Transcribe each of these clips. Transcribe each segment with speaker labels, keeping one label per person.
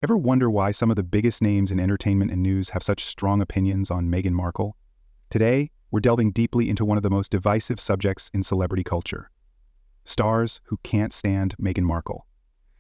Speaker 1: Ever wonder why some of the biggest names in entertainment and news have such strong opinions on Meghan Markle? Today, we're delving deeply into one of the most divisive subjects in celebrity culture: stars who can't stand Meghan Markle.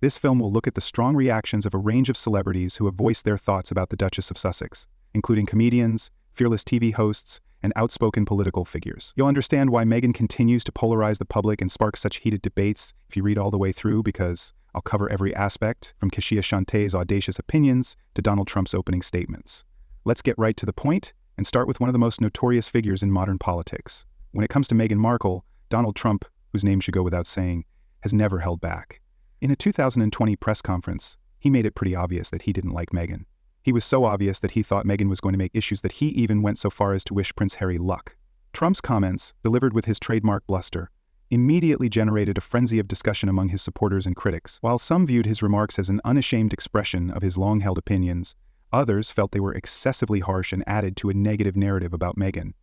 Speaker 1: This film will look at the strong reactions of a range of celebrities who have voiced their thoughts about the Duchess of Sussex, including comedians, fearless TV hosts, and outspoken political figures. You'll understand why Meghan continues to polarize the public and spark such heated debates if you read all the way through, because I'll cover every aspect, from Kashia Shantae's audacious opinions to Donald Trump's opening statements. Let's get right to the point and start with one of the most notorious figures in modern politics. When it comes to Meghan Markle, Donald Trump, whose name should go without saying, has never held back. In a 2020 press conference, he made it pretty obvious that he didn't like Meghan. He was so obvious that he thought Meghan was going to make issues that he even went so far as to wish Prince Harry luck. Trump's comments, delivered with his trademark bluster, immediately generated a frenzy of discussion among his supporters and critics. While some viewed his remarks as an unashamed expression of his long-held opinions, others felt they were excessively harsh and added to a negative narrative about Meghan.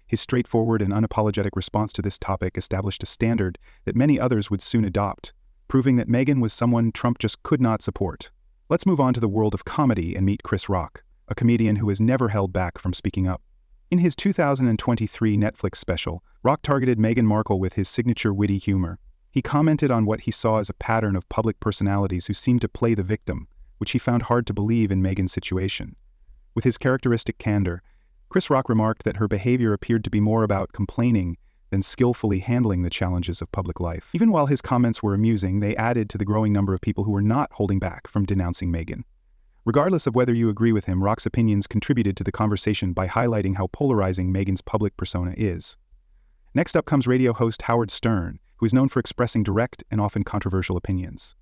Speaker 1: His straightforward and unapologetic response to this topic established a standard that many others would soon adopt, proving that Meghan was someone Trump just could not support. Let's move on to the world of comedy and meet Chris Rock, a comedian who has never held back from speaking up. In his 2023 Netflix special, Rock targeted Meghan Markle with his signature witty humor. He commented on what he saw as a pattern of public personalities who seemed to play the victim, which he found hard to believe in Meghan's situation. With his characteristic candor, Chris Rock remarked that her behavior appeared to be more about complaining than skillfully handling the challenges of public life. Even while his comments were amusing, they added to the growing number of people who were not holding back from denouncing Meghan. Regardless of whether you agree with him, Rock's opinions contributed to the conversation by highlighting how polarizing Meghan's public persona is. Next up comes radio host Howard Stern, who is known for expressing direct and often controversial opinions.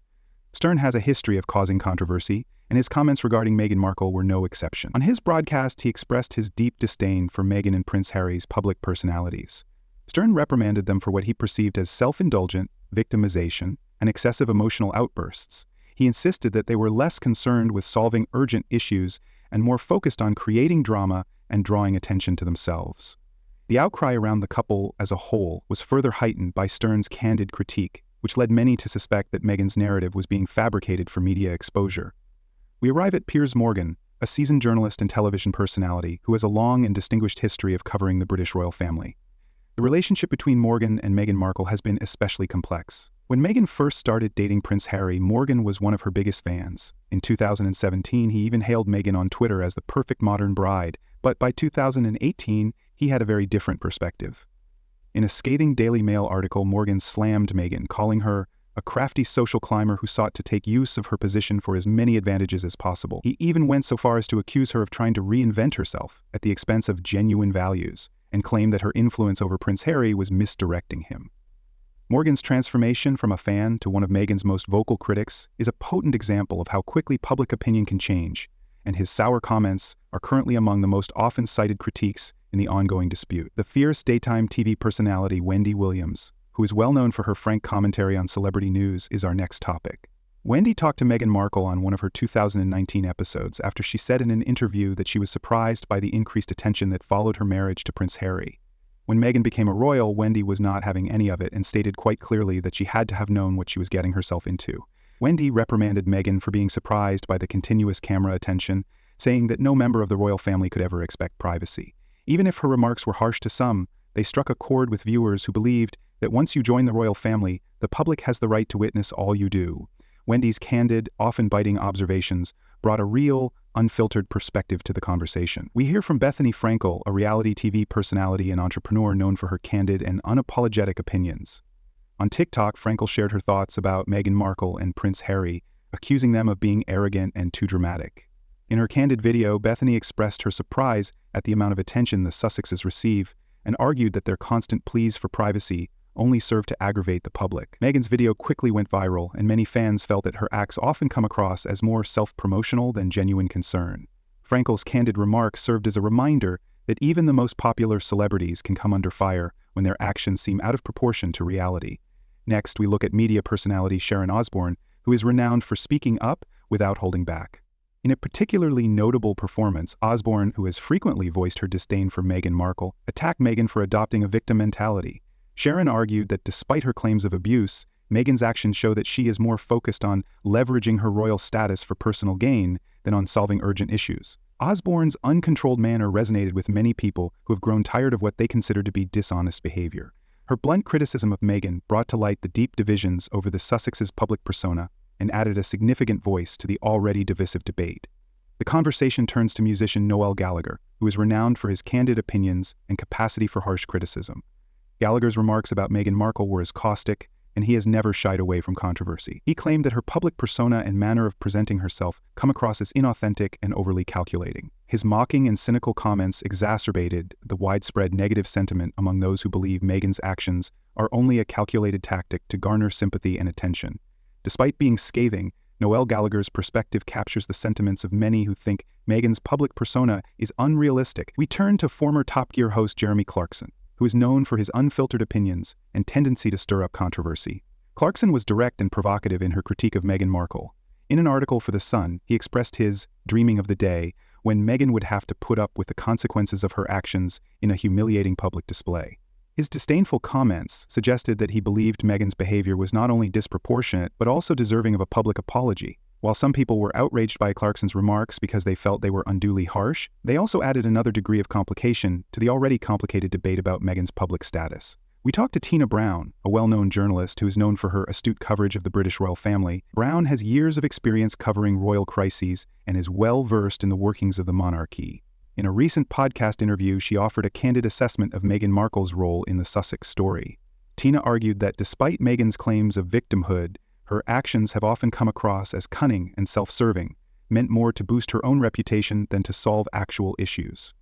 Speaker 1: Stern has a history of causing controversy, and his comments regarding Meghan Markle were no exception. On his broadcast, he expressed his deep disdain for Meghan and Prince Harry's public personalities. Stern reprimanded them for what he perceived as self-indulgent victimization and excessive emotional outbursts. He insisted that they were less concerned with solving urgent issues and more focused on creating drama and drawing attention to themselves. The outcry around the couple as a whole was further heightened by Stern's candid critique, which led many to suspect that Meghan's narrative was being fabricated for media exposure. We arrive at Piers Morgan, a seasoned journalist and television personality who has a long and distinguished history of covering the British royal family. The relationship between Morgan and Meghan Markle has been especially complex. When Meghan first started dating Prince Harry, Morgan was one of her biggest fans. In 2017, he even hailed Meghan on Twitter as the perfect modern bride, but by 2018, he had a very different perspective. In a scathing Daily Mail article, Morgan slammed Meghan, calling her a crafty social climber who sought to take use of her position for as many advantages as possible. He even went so far as to accuse her of trying to reinvent herself at the expense of genuine values, and claimed that her influence over Prince Harry was misdirecting him. Morgan's transformation from a fan to one of Meghan's most vocal critics is a potent example of how quickly public opinion can change, and his sour comments are currently among the most often cited critiques in the ongoing dispute. The fierce daytime TV personality Wendy Williams, who is well known for her frank commentary on celebrity news, is our next topic. Wendy talked to Meghan Markle on one of her 2019 episodes after she said in an interview that she was surprised by the increased attention that followed her marriage to Prince Harry. When Meghan became a royal, Wendy was not having any of it and stated quite clearly that she had to have known what she was getting herself into. Wendy reprimanded Meghan for being surprised by the continuous camera attention, saying that no member of the royal family could ever expect privacy. Even if her remarks were harsh to some, they struck a chord with viewers who believed that once you join the royal family, the public has the right to witness all you do. Wendy's candid, often biting observations brought a real, unfiltered perspective to the conversation. We hear from Bethany Frankel, a reality TV personality and entrepreneur known for her candid and unapologetic opinions. On TikTok, Frankel shared her thoughts about Meghan Markle and Prince Harry, accusing them of being arrogant and too dramatic. In her candid video, Bethany expressed her surprise at the amount of attention the Sussexes receive and argued that their constant pleas for privacy only serve to aggravate the public. Meghan's video quickly went viral, and many fans felt that her acts often come across as more self-promotional than genuine concern. Frankel's candid remarks served as a reminder that even the most popular celebrities can come under fire when their actions seem out of proportion to reality. Next, we look at media personality Sharon Osbourne, who is renowned for speaking up without holding back. In a particularly notable performance, Osbourne, who has frequently voiced her disdain for Meghan Markle, attacked Meghan for adopting a victim mentality. Sharon argued that despite her claims of abuse, Meghan's actions show that she is more focused on leveraging her royal status for personal gain than on solving urgent issues. Osborne's uncontrolled manner resonated with many people who have grown tired of what they consider to be dishonest behavior. Her blunt criticism of Meghan brought to light the deep divisions over the Sussexes' public persona and added a significant voice to the already divisive debate. The conversation turns to musician Noel Gallagher, who is renowned for his candid opinions and capacity for harsh criticism. Gallagher's remarks about Meghan Markle were as caustic, and he has never shied away from controversy. He claimed that her public persona and manner of presenting herself come across as inauthentic and overly calculating. His mocking and cynical comments exacerbated the widespread negative sentiment among those who believe Meghan's actions are only a calculated tactic to garner sympathy and attention. Despite being scathing, Noel Gallagher's perspective captures the sentiments of many who think Meghan's public persona is unrealistic. We turn to former Top Gear host Jeremy Clarkson, who is known for his unfiltered opinions and tendency to stir up controversy. Clarkson was direct and provocative in her critique of Meghan Markle. In an article for The Sun, he expressed his dreaming of the day when Meghan would have to put up with the consequences of her actions in a humiliating public display. His disdainful comments suggested that he believed Meghan's behavior was not only disproportionate but also deserving of a public apology. While some people were outraged by Clarkson's remarks because they felt they were unduly harsh, they also added another degree of complication to the already complicated debate about Meghan's public status. We talked to Tina Brown, a well-known journalist who is known for her astute coverage of the British royal family. Brown has years of experience covering royal crises and is well-versed in the workings of the monarchy. In a recent podcast interview, she offered a candid assessment of Meghan Markle's role in the Sussex story. Tina argued that despite Meghan's claims of victimhood, her actions have often come across as cunning and self-serving, meant more to boost her own reputation than to solve actual issues.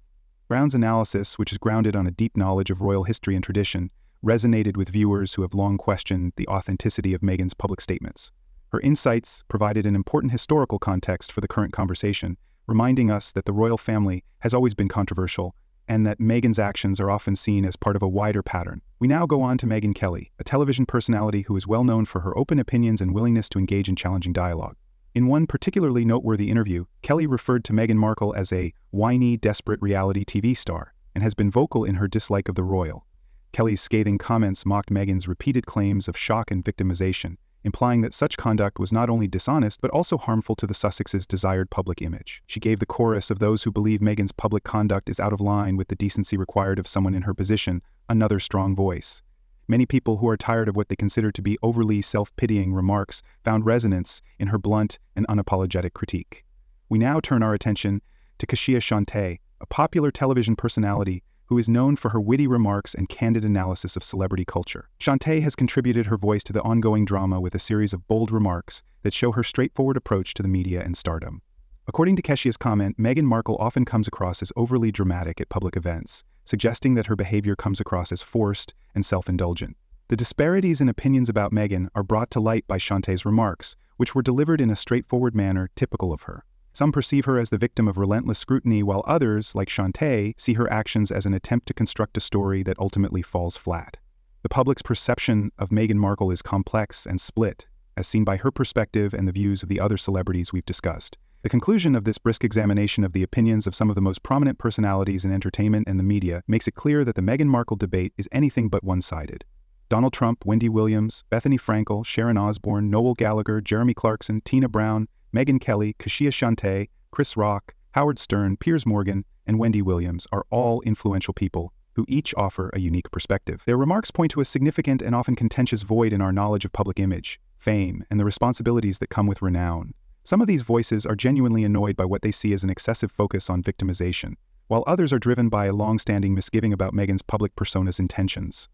Speaker 1: Brown's analysis, which is grounded on a deep knowledge of royal history and tradition, resonated with viewers who have long questioned the authenticity of Meghan's public statements. Her insights provided an important historical context for the current conversation, reminding us that the royal family has always been controversial and that Meghan's actions are often seen as part of a wider pattern. We now go on to Megyn Kelly, a television personality who is well known for her open opinions and willingness to engage in challenging dialogue. In one particularly noteworthy interview, Kelly referred to Meghan Markle as a whiny, desperate reality TV star and has been vocal in her dislike of the royal. Kelly's scathing comments mocked Meghan's repeated claims of shock and victimization, implying that such conduct was not only dishonest but also harmful to the Sussexes' desired public image. She gave the chorus of those who believe Meghan's public conduct is out of line with the decency required of someone in her position another strong voice. Many people who are tired of what they consider to be overly self-pitying remarks found resonance in her blunt and unapologetic critique. We now turn our attention to Kashia Shanté, a popular television personality who is known for her witty remarks and candid analysis of celebrity culture. Shanté has contributed her voice to the ongoing drama with a series of bold remarks that show her straightforward approach to the media and stardom. According to Keshia's comment, Meghan Markle often comes across as overly dramatic at public events, suggesting that her behavior comes across as forced and self-indulgent. The disparities in opinions about Meghan are brought to light by Shanté's remarks, which were delivered in a straightforward manner typical of her. Some perceive her as the victim of relentless scrutiny, while others, like Shanté, see her actions as an attempt to construct a story that ultimately falls flat. The public's perception of Meghan Markle is complex and split, as seen by her perspective and the views of the other celebrities we've discussed. The conclusion of this brisk examination of the opinions of some of the most prominent personalities in entertainment and the media makes it clear that the Meghan Markle debate is anything but one-sided. Donald Trump, Wendy Williams, Bethany Frankel, Sharon Osbourne, Noel Gallagher, Jeremy Clarkson, Tina Brown, Megyn Kelly, Kashia Shanté, Chris Rock, Howard Stern, Piers Morgan, and Wendy Williams are all influential people who each offer a unique perspective. Their remarks point to a significant and often contentious void in our knowledge of public image, fame, and the responsibilities that come with renown. Some of these voices are genuinely annoyed by what they see as an excessive focus on victimization, while others are driven by a long-standing misgiving about Meghan's public persona's intentions.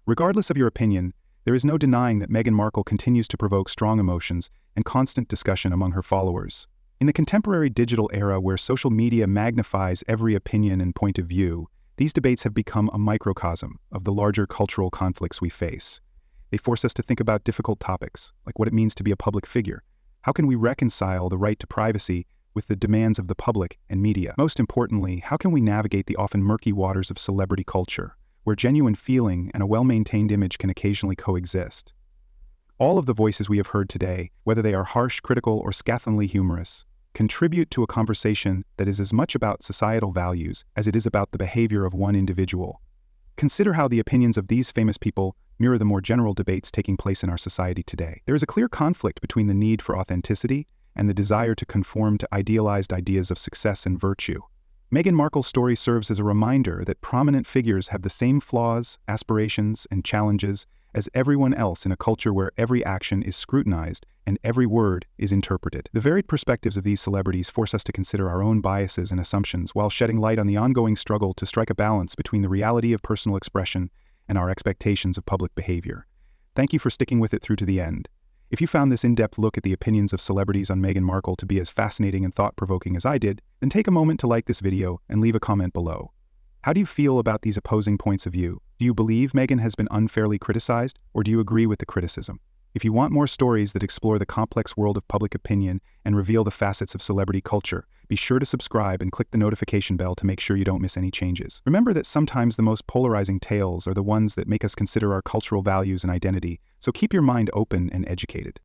Speaker 1: Regardless of your opinion, there is no denying that Meghan Markle continues to provoke strong emotions and constant discussion among her followers. In the contemporary digital era where social media magnifies every opinion and point of view, these debates have become a microcosm of the larger cultural conflicts we face. They force us to think about difficult topics, like what it means to be a public figure. How can we reconcile the right to privacy with the demands of the public and media? Most importantly, how can we navigate the often murky waters of celebrity culture, where genuine feeling and a well-maintained image can occasionally coexist? All of the voices we have heard today, whether they are harsh, critical, or scathingly humorous, contribute to a conversation that is as much about societal values as it is about the behavior of one individual. Consider how the opinions of these famous people mirror the more general debates taking place in our society today. There is a clear conflict between the need for authenticity and the desire to conform to idealized ideas of success and virtue. Meghan Markle's story serves as a reminder that prominent figures have the same flaws, aspirations, and challenges as everyone else in a culture where every action is scrutinized and every word is interpreted. The varied perspectives of these celebrities force us to consider our own biases and assumptions while shedding light on the ongoing struggle to strike a balance between the reality of personal expression and our expectations of public behavior. Thank you for sticking with it through to the end. If you found this in-depth look at the opinions of celebrities on Meghan Markle to be as fascinating and thought-provoking as I did, then take a moment to like this video and leave a comment below. How do you feel about these opposing points of view? Do you believe Meghan has been unfairly criticized, or do you agree with the criticism? If you want more stories that explore the complex world of public opinion and reveal the facets of celebrity culture, be sure to subscribe and click the notification bell to make sure you don't miss any changes. Remember that sometimes the most polarizing tales are the ones that make us consider our cultural values and identity, so keep your mind open and educated.